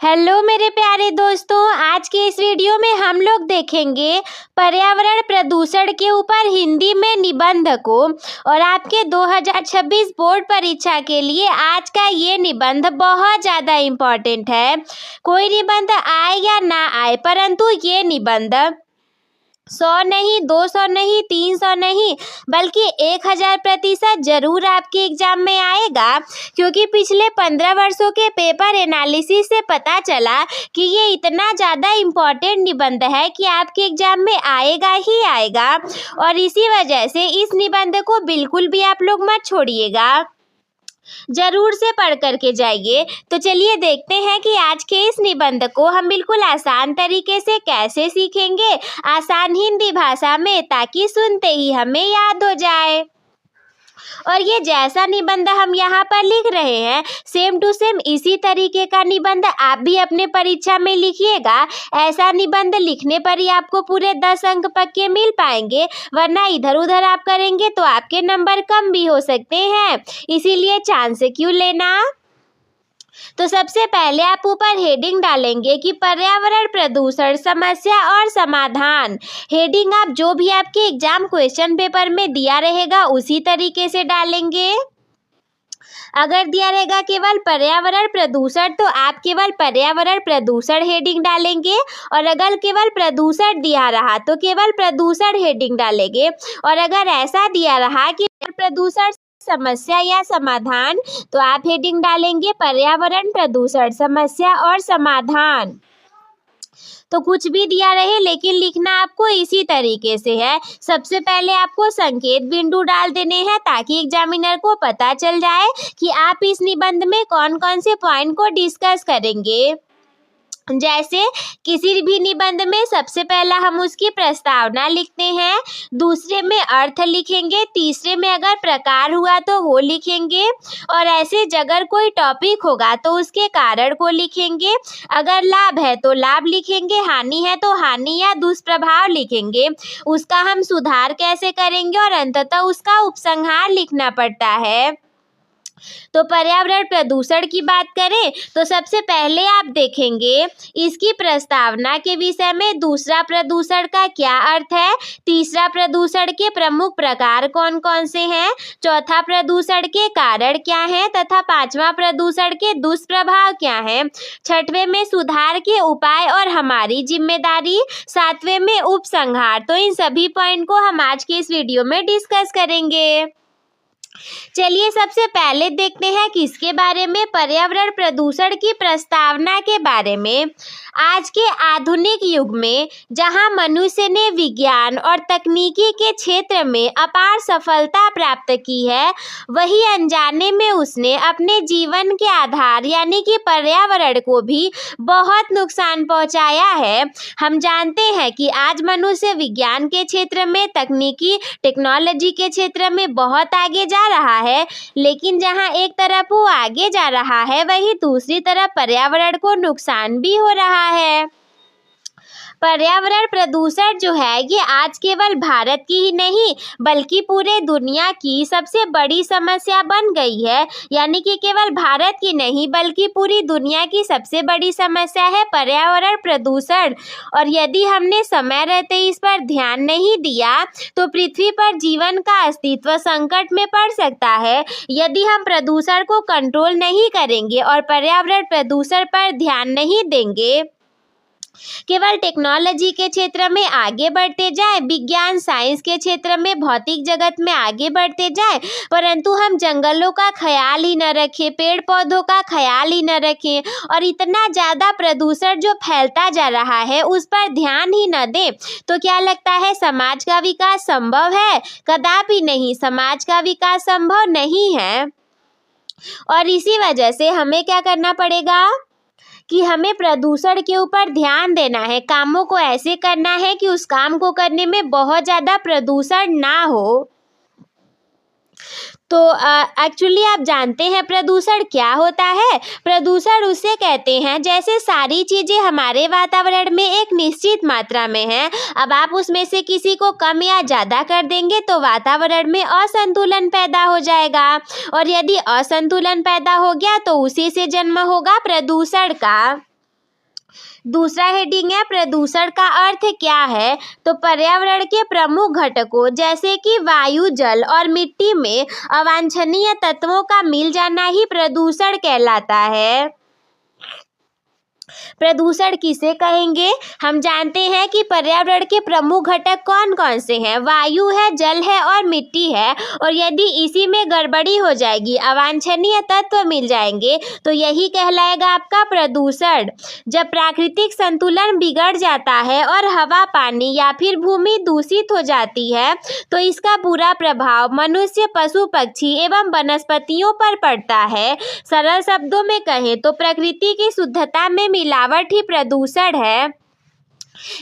Hello मेरे प्यारे दोस्तों, आज के इस वीडियो में हम लोग देखेंगे पर्यावरण प्रदूषण के ऊपर हिंदी में निबंध को। और आपके 2026 बोर्ड परीक्षा के लिए आज का ये निबंध बहुत ज़्यादा इम्पोर्टेंट है। कोई निबंध आए या ना आए, परंतु ये निबंध 100 नहीं, 200 नहीं, 300 नहीं, बल्कि 1000% जरूर आपके एग्जाम में आएगा। क्योंकि पिछले 15 वर्षों के पेपर एनालिसिस से पता चला कि ये इतना ज़्यादा इम्पोर्टेंट निबंध है कि आपके एग्जाम में आएगा ही आएगा। और इसी वजह से इस निबंध को बिल्कुल भी आप लोग मत छोड़िएगा, जरूर से पढ़ करके जाइए। तो चलिए देखते हैं कि आज के इस निबंध को हम बिल्कुल आसान तरीके से कैसे सीखेंगे, आसान हिंदी भाषा में, ताकि सुनते ही हमें याद हो जाए। और ये जैसा निबंध हम यहाँ पर लिख रहे हैं, सेम टू सेम इसी तरीके का निबंध आप भी अपने परीक्षा में लिखिएगा। ऐसा निबंध लिखने पर ही आपको पूरे 10 अंक पक्के मिल पाएंगे, वरना इधर उधर आप करेंगे तो आपके नंबर कम भी हो सकते हैं। इसीलिए चांस क्यों लेना। तो सबसे पहले आप ऊपर हेडिंग डालेंगे कि पर्यावरण प्रदूषण समस्या और समाधान। हेडिंग आप जो भी आपके एग्जाम क्वेश्चन पेपर में दिया रहेगा उसी तरीके से डालेंगे। अगर दिया रहेगा केवल पर्यावरण प्रदूषण तो आप केवल पर्यावरण प्रदूषण हेडिंग डालेंगे, और अगर केवल प्रदूषण दिया रहा तो केवल प्रदूषण हेडिंग डालेंगे। और अगर ऐसा दिया रहा कि प्रदूषण समस्या या समाधान तो आप हेडिंग डालेंगे पर्यावरण प्रदूषण समस्या और समाधान। तो कुछ भी दिया रहे, लेकिन लिखना आपको इसी तरीके से है। सबसे पहले आपको संकेत बिंदु डाल देने हैं ताकि एग्जामिनर को पता चल जाए कि आप इस निबंध में कौन कौन से पॉइंट को डिस्कस करेंगे। जैसे किसी भी निबंध में सबसे पहला हम उसकी प्रस्तावना लिखते हैं, दूसरे में अर्थ लिखेंगे, तीसरे में अगर प्रकार हुआ तो वो लिखेंगे, और ऐसे अगर कोई टॉपिक होगा तो उसके कारण को लिखेंगे। अगर लाभ है तो लाभ लिखेंगे, हानि है तो हानि या दुष्प्रभाव लिखेंगे, उसका हम सुधार कैसे करेंगे, और अंततः उसका उपसंहार लिखना पड़ता है। तो पर्यावरण प्रदूषण की बात करें तो सबसे पहले आप देखेंगे इसकी प्रस्तावना के विषय में, दूसरा प्रदूषण का क्या अर्थ है, तीसरा प्रदूषण के प्रमुख प्रकार कौन कौन से हैं, चौथा प्रदूषण के कारण क्या है, तथा पांचवा प्रदूषण के दुष्प्रभाव क्या हैं, छठवें में सुधार के उपाय और हमारी जिम्मेदारी, सातवें में उपसंहार। तो इन सभी पॉइंट को हम आज के इस वीडियो में डिस्कस करेंगे। चलिए सबसे पहले देखते हैं किसके बारे में, पर्यावरण प्रदूषण की प्रस्तावना के बारे में। आज के आधुनिक युग में जहां मनुष्य ने विज्ञान और तकनीकी के क्षेत्र में अपार सफलता प्राप्त की है, वही अनजाने में उसने अपने जीवन के आधार यानी कि पर्यावरण को भी बहुत नुकसान पहुंचाया है। हम जानते हैं कि आज मनुष्य विज्ञान के क्षेत्र में, तकनीकी टेक्नोलॉजी के क्षेत्र में बहुत आगे जा रहा है, लेकिन जहां एक तरफ वो आगे जा रहा है, वहीं दूसरी तरफ पर्यावरण को नुकसान भी हो रहा है। पर्यावरण प्रदूषण जो है ये आज केवल भारत की ही नहीं बल्कि पूरे दुनिया की सबसे बड़ी समस्या बन गई है। यानी कि केवल भारत की नहीं बल्कि पूरी दुनिया की सबसे बड़ी समस्या है पर्यावरण प्रदूषण। और यदि हमने समय रहते इस पर ध्यान नहीं दिया तो पृथ्वी पर जीवन का अस्तित्व संकट में पड़ सकता है। यदि हम प्रदूषण को कंट्रोल नहीं करेंगे और पर्यावरण प्रदूषण पर ध्यान नहीं देंगे, केवल टेक्नोलॉजी के क्षेत्र में आगे बढ़ते जाए, विज्ञान साइंस के क्षेत्र में, भौतिक जगत में आगे बढ़ते जाए, परंतु हम जंगलों का ख्याल ही न रखें, पेड़ पौधों का ख्याल ही न रखें, और इतना ज़्यादा प्रदूषण जो फैलता जा रहा है उस पर ध्यान ही न दें, तो क्या लगता है समाज का विकास संभव है? कदापि नहीं, समाज का विकास संभव नहीं है। और इसी वजह से हमें क्या करना पड़ेगा कि हमें प्रदूषण के ऊपर ध्यान देना है, कामों को ऐसे करना है कि उस काम को करने में बहुत ज़्यादा प्रदूषण ना हो। तो एक्चुअली आप जानते हैं प्रदूषण क्या होता है? प्रदूषण उसे कहते हैं जैसे सारी चीज़ें हमारे वातावरण में एक निश्चित मात्रा में हैं, अब आप उसमें से किसी को कम या ज़्यादा कर देंगे तो वातावरण में असंतुलन पैदा हो जाएगा, और यदि असंतुलन पैदा हो गया तो उसी से जन्म होगा प्रदूषण का। दूसरा हेडिंग है प्रदूषण का अर्थ क्या है। तो पर्यावरण के प्रमुख घटकों जैसे कि वायु, जल और मिट्टी में अवांछनीय तत्वों का मिल जाना ही प्रदूषण कहलाता है। प्रदूषण किसे कहेंगे? हम जानते हैं कि पर्यावरण के प्रमुख घटक कौन कौन से हैं। वायु है, जल है और मिट्टी है। और यदि इसी में गड़बड़ी हो जाएगी, अवांछनीय तत्व मिल जाएंगे, तो यही कहलाएगा आपका प्रदूषण। जब प्राकृतिक संतुलन बिगड़ जाता है और हवा, पानी या फिर भूमि दूषित हो जाती है, तो इसका बुरा प्रभाव मनुष्य, पशु, पक्षी एवं वनस्पतियों पर पड़ता है। सरल शब्दों में कहें तो प्रकृति की शुद्धता में मिलावट ही प्रदूषण है।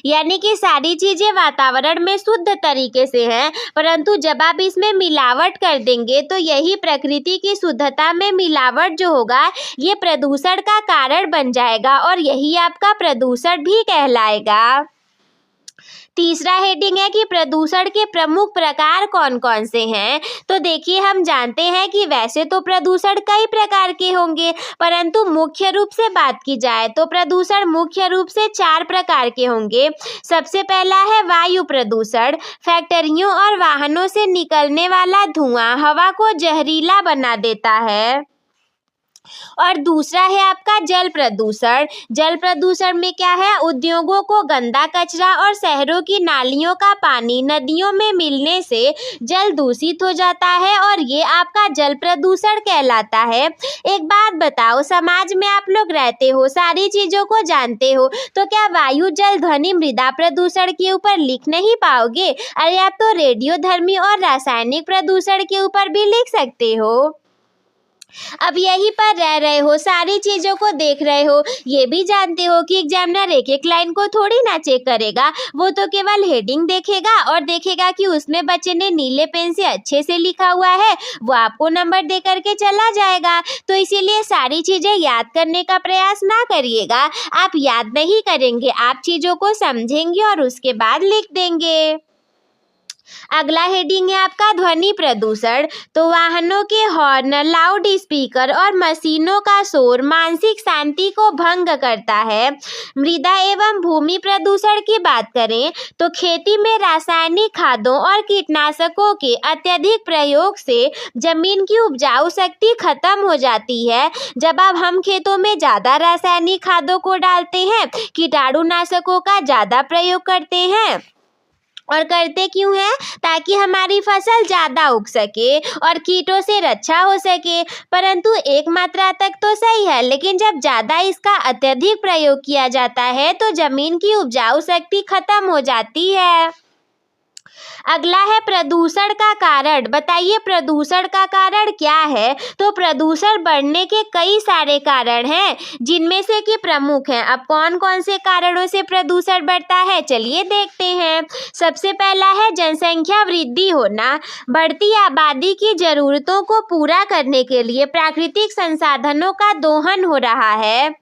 यानी कि सारी चीजें वातावरण में शुद्ध तरीके से हैं, परंतु जब आप इसमें मिलावट कर देंगे तो यही प्रकृति की शुद्धता में मिलावट जो होगा ये प्रदूषण का कारण बन जाएगा और यही आपका प्रदूषण भी कहलाएगा। तीसरा हेडिंग है कि प्रदूषण के प्रमुख प्रकार कौन कौन से हैं। तो देखिए, हम जानते हैं कि वैसे तो प्रदूषण कई प्रकार के होंगे, परंतु मुख्य रूप से बात की जाए तो प्रदूषण मुख्य रूप से 4 प्रकार के होंगे। सबसे पहला है वायु प्रदूषण। फैक्ट्रियों और वाहनों से निकलने वाला धुआं हवा को जहरीला बना देता है। और दूसरा है आपका जल प्रदूषण। जल प्रदूषण में क्या है, उद्योगों को गंदा कचरा और शहरों की नालियों का पानी नदियों में मिलने से जल दूषित हो जाता है और ये आपका जल प्रदूषण कहलाता है। एक बात बताओ, समाज में आप लोग रहते हो, सारी चीजों को जानते हो, तो क्या वायु, जल, ध्वनि, मृदा प्रदूषण के ऊपर लिख नहीं पाओगे? अरे आप तो रेडियोधर्मी और रासायनिक प्रदूषण के ऊपर भी लिख सकते हो। अब यहीं पर रह रहे हो, सारी चीजों को देख रहे हो, ये भी जानते हो कि एग्जामिनर एक एक लाइन को थोड़ी ना चेक करेगा, वो तो केवल हेडिंग देखेगा और देखेगा कि उसमें बच्चे ने नीले पेन से अच्छे से लिखा हुआ है, वो आपको नंबर दे करके चला जाएगा। तो इसीलिए सारी चीजें याद करने का प्रयास ना करिएगा। आप याद नहीं करेंगे, आप चीजों को समझेंगे और उसके बाद लिख देंगे। अगला हेडिंग है आपका ध्वनि प्रदूषण। तो वाहनों के हॉर्न, लाउड स्पीकर और मशीनों का शोर मानसिक शांति को भंग करता है। मृदा एवं भूमि प्रदूषण की बात करें तो खेती में रासायनिक खादों और कीटनाशकों के अत्यधिक प्रयोग से जमीन की उपजाऊ शक्ति खत्म हो जाती है। जब अब हम खेतों में ज्यादा रासायनिक खादों को डालते हैं, कीटाणुनाशकों का ज्यादा प्रयोग करते हैं, और करते क्यों हैं? ताकि हमारी फसल ज़्यादा उग सके और कीटों से रक्षा हो सके। परंतु एक मात्रा तक तो सही है, लेकिन जब ज़्यादा इसका अत्यधिक प्रयोग किया जाता है तो ज़मीन की उपजाऊ शक्ति खत्म हो जाती है। अगला है प्रदूषण का कारण। बताइए प्रदूषण का कारण क्या है? तो प्रदूषण बढ़ने के कई सारे कारण हैं, जिनमें से कि प्रमुख हैं। अब कौन कौन से कारणों से प्रदूषण बढ़ता है, चलिए देखते हैं। सबसे पहला है जनसंख्या वृद्धि होना। बढ़ती आबादी की जरूरतों को पूरा करने के लिए प्राकृतिक संसाधनों का दोहन हो रहा है।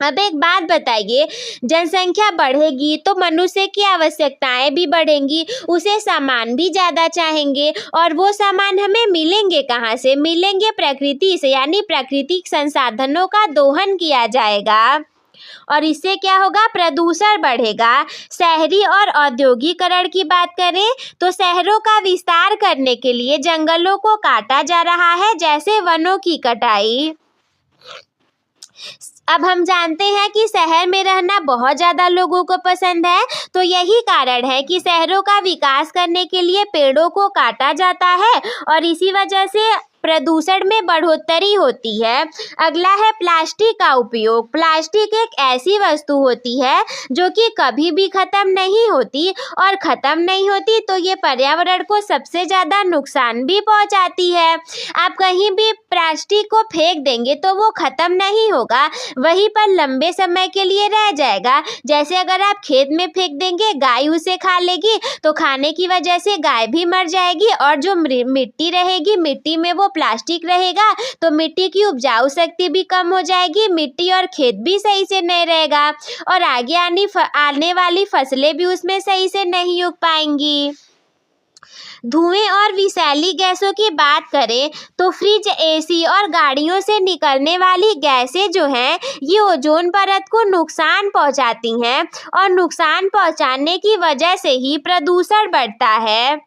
अब एक बात बताइए, जनसंख्या बढ़ेगी तो मनुष्य की आवश्यकताएं भी बढ़ेंगी, उसे सामान भी ज़्यादा चाहेंगे, और वो सामान हमें मिलेंगे कहाँ से? मिलेंगे प्रकृति से, यानी प्राकृतिक संसाधनों का दोहन किया जाएगा और इससे क्या होगा? प्रदूषण बढ़ेगा। शहरी और औद्योगिकरण की बात करें तो शहरों का विस्तार करने के लिए जंगलों को काटा जा रहा है, जैसे वनों की कटाई। अब हम जानते हैं कि शहर में रहना बहुत ज़्यादा लोगों को पसंद है, तो यही कारण है कि शहरों का विकास करने के लिए पेड़ों को काटा जाता है और इसी वजह से प्रदूषण में बढ़ोतरी होती है। अगला है प्लास्टिक का उपयोग। प्लास्टिक एक ऐसी वस्तु होती है जो कि कभी भी ख़त्म नहीं होती, और ख़त्म नहीं होती तो ये पर्यावरण को सबसे ज़्यादा नुकसान भी पहुंचाती है। आप कहीं भी प्लास्टिक को फेंक देंगे तो वो ख़त्म नहीं होगा, वहीं पर लंबे समय के लिए रह जाएगा। जैसे अगर आप खेत में फेंक देंगे, गाय उसे खा लेगी, तो खाने की वजह से गाय भी मर जाएगी, और जो मिट्टी रहेगी, मिट्टी में वो प्लास्टिक रहेगा तो मिट्टी की उपजाऊ शक्ति भी कम हो जाएगी, मिट्टी और खेत भी सही से नहीं रहेगा, और आगे आने वाली फसलें भी उसमें सही से नहीं उग पाएंगी। धुएं और विषैली गैसों की बात करें तो फ्रिज, एसी और गाड़ियों से निकलने वाली गैसें जो हैं ये ओजोन परत को नुकसान पहुंचाती हैं और नुकसान पहुंचाने की वजह से ही प्रदूषण बढ़ता है।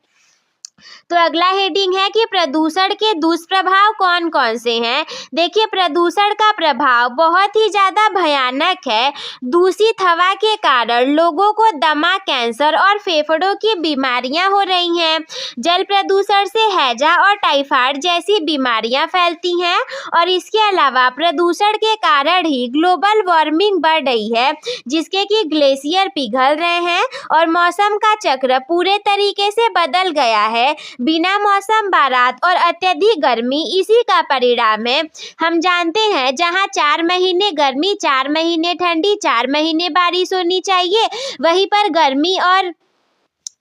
तो अगला हेडिंग है कि प्रदूषण के दुष्प्रभाव कौन कौन से हैं। देखिए, प्रदूषण का प्रभाव बहुत ही ज़्यादा भयानक है। दूषित हवा के कारण लोगों को दमा, कैंसर और फेफड़ों की बीमारियां हो रही हैं। जल प्रदूषण से हैजा और टाइफाइड जैसी बीमारियां फैलती हैं और इसके अलावा प्रदूषण के कारण ही ग्लोबल वार्मिंग बढ़ रही है, जिसके कि ग्लेशियर पिघल रहे हैं और मौसम का चक्र पूरे तरीके से बदल गया है। बिना मौसम बारात और अत्यधिक गर्मी इसी का परिणाम है। हम जानते हैं जहां 4 महीने गर्मी, 4 महीने ठंडी, 4 महीने बारिश होनी चाहिए, वहीं पर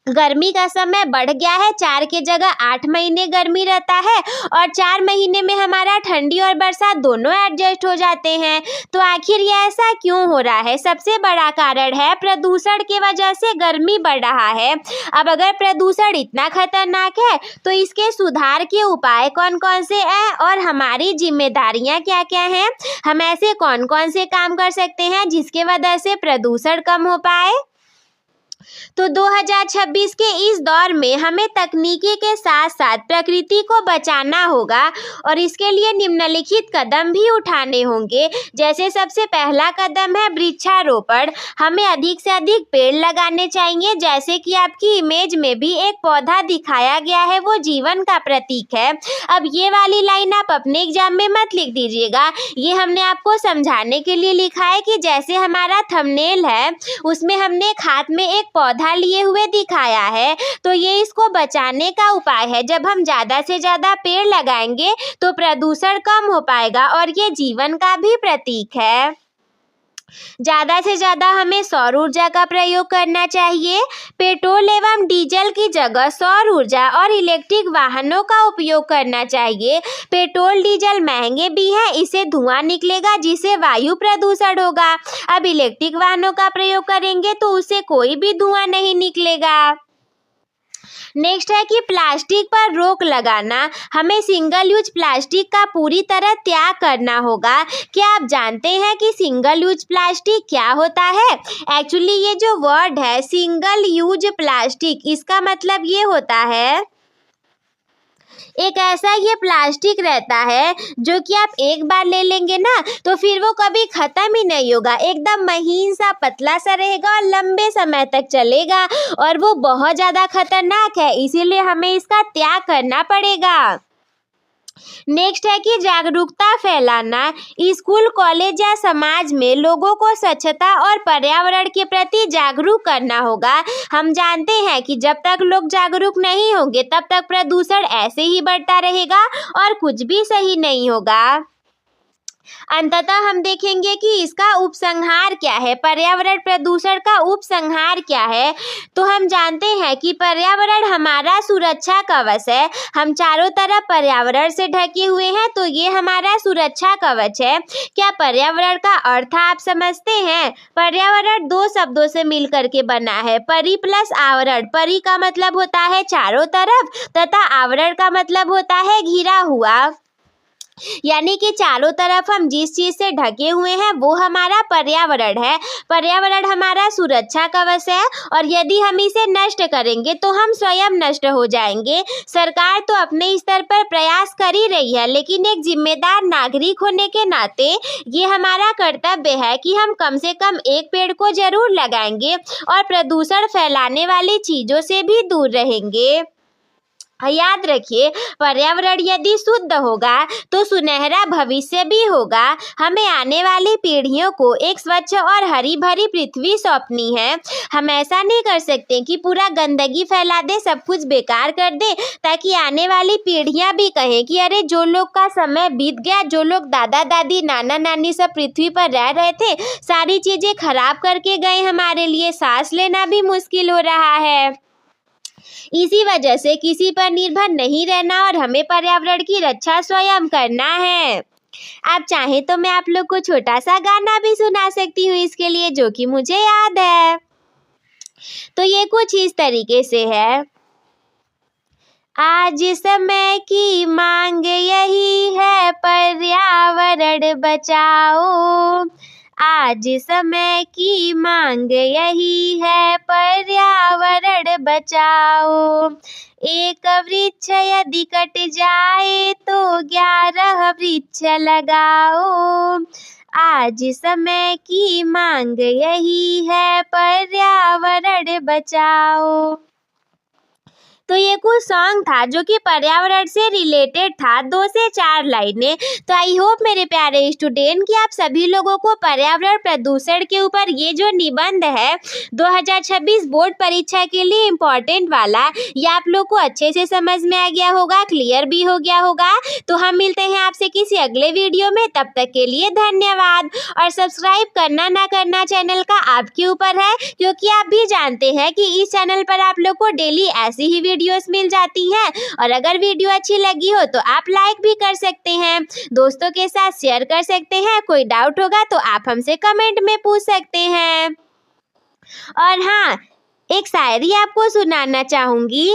गर्मी का समय बढ़ गया है। 4 के जगह 8 महीने गर्मी रहता है और 4 महीने में हमारा ठंडी और बरसात दोनों एडजस्ट हो जाते हैं। तो आखिर ये ऐसा क्यों हो रहा है? सबसे बड़ा कारण है प्रदूषण की वजह से गर्मी बढ़ रहा है। अब अगर प्रदूषण इतना खतरनाक है तो इसके सुधार के उपाय कौन कौन से हैं और हमारी जिम्मेदारियां क्या क्या हैं? हम ऐसे कौन कौन से काम कर सकते हैं जिसके वजह से प्रदूषण कम हो पाए? तो 2026 के इस दौर में हमें तकनीकी के साथ साथ प्रकृति को बचाना होगा और इसके लिए निम्नलिखित कदम भी उठाने होंगे। जैसे सबसे पहला कदम है वृक्षारोपण। हमें अधिक से अधिक पेड़ लगाने चाहिए। जैसे कि आपकी इमेज में भी एक पौधा दिखाया गया है, वो जीवन का प्रतीक है। अब ये वाली लाइन आप अपने एग्जाम में मत लिख दीजिएगा, ये हमने आपको समझाने के लिए लिखा है कि जैसे हमारा थंबनेल है उसमें हमने एक हाथ में एक पौधा लिए हुए दिखाया है, तो ये इसको बचाने का उपाय है। जब हम ज़्यादा से ज़्यादा पेड़ लगाएंगे तो प्रदूषण कम हो पाएगा और ये जीवन का भी प्रतीक है। ज़्यादा से ज़्यादा हमें सौर ऊर्जा का प्रयोग करना चाहिए। पेट्रोल एवं डीजल की जगह सौर ऊर्जा और इलेक्ट्रिक वाहनों का उपयोग करना चाहिए। पेट्रोल डीजल महंगे भी हैं, इससे धुआं निकलेगा जिससे वायु प्रदूषण होगा। अब इलेक्ट्रिक वाहनों का प्रयोग करेंगे तो उससे कोई भी धुआं नहीं निकलेगा। नेक्स्ट है कि प्लास्टिक पर रोक लगाना। हमें सिंगल यूज प्लास्टिक का पूरी तरह त्याग करना होगा। क्या आप जानते हैं कि सिंगल यूज प्लास्टिक क्या होता है? एक्चुअली ये जो वर्ड है सिंगल यूज प्लास्टिक, इसका मतलब ये होता है एक ऐसा ये प्लास्टिक रहता है जो कि आप एक बार ले लेंगे ना तो फिर वो कभी ख़त्म ही नहीं होगा। एकदम महीन सा, पतला सा रहेगा और लंबे समय तक चलेगा और वो बहुत ज़्यादा खतरनाक है, इसीलिए हमें इसका त्याग करना पड़ेगा। नेक्स्ट है कि जागरूकता फैलाना। स्कूल, कॉलेज या समाज में लोगों को स्वच्छता और पर्यावरण के प्रति जागरूक करना होगा। हम जानते हैं कि जब तक लोग जागरूक नहीं होंगे तब तक प्रदूषण ऐसे ही बढ़ता रहेगा और कुछ भी सही नहीं होगा। अंततः हम देखेंगे कि इसका उपसंहार क्या है, पर्यावरण प्रदूषण का उपसंहार क्या है। तो हम जानते हैं कि पर्यावरण हमारा सुरक्षा कवच है। हम चारों तरफ पर्यावरण से ढके हुए हैं, तो ये हमारा सुरक्षा कवच है। क्या पर्यावरण का अर्थ आप समझते हैं? पर्यावरण 2 शब्दों से मिलकर के बना है, परि प्लस आवरण। परि का मतलब होता है चारों तरफ तथा आवरण का मतलब होता है घिरा हुआ, यानी कि चारों तरफ हम जिस चीज से ढके हुए हैं वो हमारा पर्यावरण है। पर्यावरण हमारा सुरक्षा कवच है और यदि हम इसे नष्ट करेंगे तो हम स्वयं नष्ट हो जाएंगे। सरकार तो अपने स्तर पर प्रयास कर ही रही है, लेकिन एक जिम्मेदार नागरिक होने के नाते ये हमारा कर्तव्य है कि हम कम से कम एक पेड़ को जरूर लगाएंगे और प्रदूषण फैलाने वाली चीजों से भी दूर रहेंगे। याद रखिए, पर्यावरण यदि शुद्ध होगा तो सुनहरा भविष्य भी होगा। हमें आने वाली पीढ़ियों को एक स्वच्छ और हरी भरी पृथ्वी सौंपनी है। हम ऐसा नहीं कर सकते कि पूरा गंदगी फैला दे, सब कुछ बेकार कर दे, ताकि आने वाली पीढ़ियां भी कहें कि अरे जो लोग का समय बीत गया, जो लोग दादा दादी नाना नानी सब पृथ्वी पर रह रहे थे, सारी चीजें खराब करके गए, हमारे लिए सांस लेना भी मुश्किल हो रहा है। इसी वजह से किसी पर निर्भर नहीं रहना और हमें पर्यावरण की रक्षा स्वयं करना है। आप चाहें तो मैं आप लोग को छोटा सा गाना भी सुना सकती हूँ इसके लिए, जो कि मुझे याद है। तो ये कुछ इस तरीके से है। आज समय की मांग यही है, पर्यावरण बचाओ। आज समय की मांग यही है, पर्यावरण बचाओ। एक वृक्ष यदि कट जाए तो 11 वृक्ष लगाओ। आज समय की मांग यही है, पर्यावरण बचाओ। तो ये कुछ सॉन्ग था जो कि पर्यावरण से रिलेटेड था, 2 से 4 लाइनें। तो आई होप मेरे प्यारे स्टूडेंट कि आप सभी लोगों को पर्यावरण प्रदूषण के ऊपर ये जो निबंध है 2026 बोर्ड परीक्षा के लिए इम्पोर्टेंट वाला, ये आप लोग को अच्छे से समझ में आ गया होगा, क्लियर भी हो गया होगा। तो हम मिलते हैं आपसे किसी अगले वीडियो में, तब तक के लिए धन्यवाद। और सब्सक्राइब करना ना करना चैनल का आपके ऊपर है, क्योंकि आप भी जानते हैं कि इस चैनल पर आप लोग को डेली ऐसी ही वीडियोस मिल जाती हैं। और अगर वीडियो अच्छी लगी हो तो आप लाइक भी कर सकते हैं, दोस्तों के साथ शेयर कर सकते हैं। कोई डाउट होगा तो आप हमसे कमेंट में पूछ सकते हैं। और हाँ, एक शायरी आपको सुनाना चाहूँगी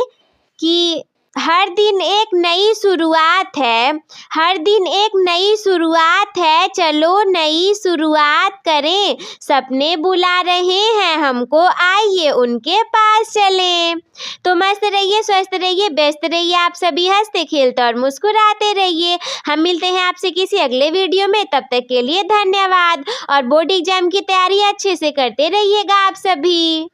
कि हर दिन एक नई शुरुआत है, हर दिन एक नई शुरुआत है, चलो नई शुरुआत करें। सपने बुला रहे हैं हमको, आइए उनके पास चलें। तो मस्त रहिए, स्वस्थ रहिए, व्यस्त रहिए, आप सभी हंसते खेलते और मुस्कुराते रहिए। हम मिलते हैं आपसे किसी अगले वीडियो में, तब तक के लिए धन्यवाद। और बोर्ड एग्जाम की तैयारी अच्छे से करते रहिएगा आप सभी।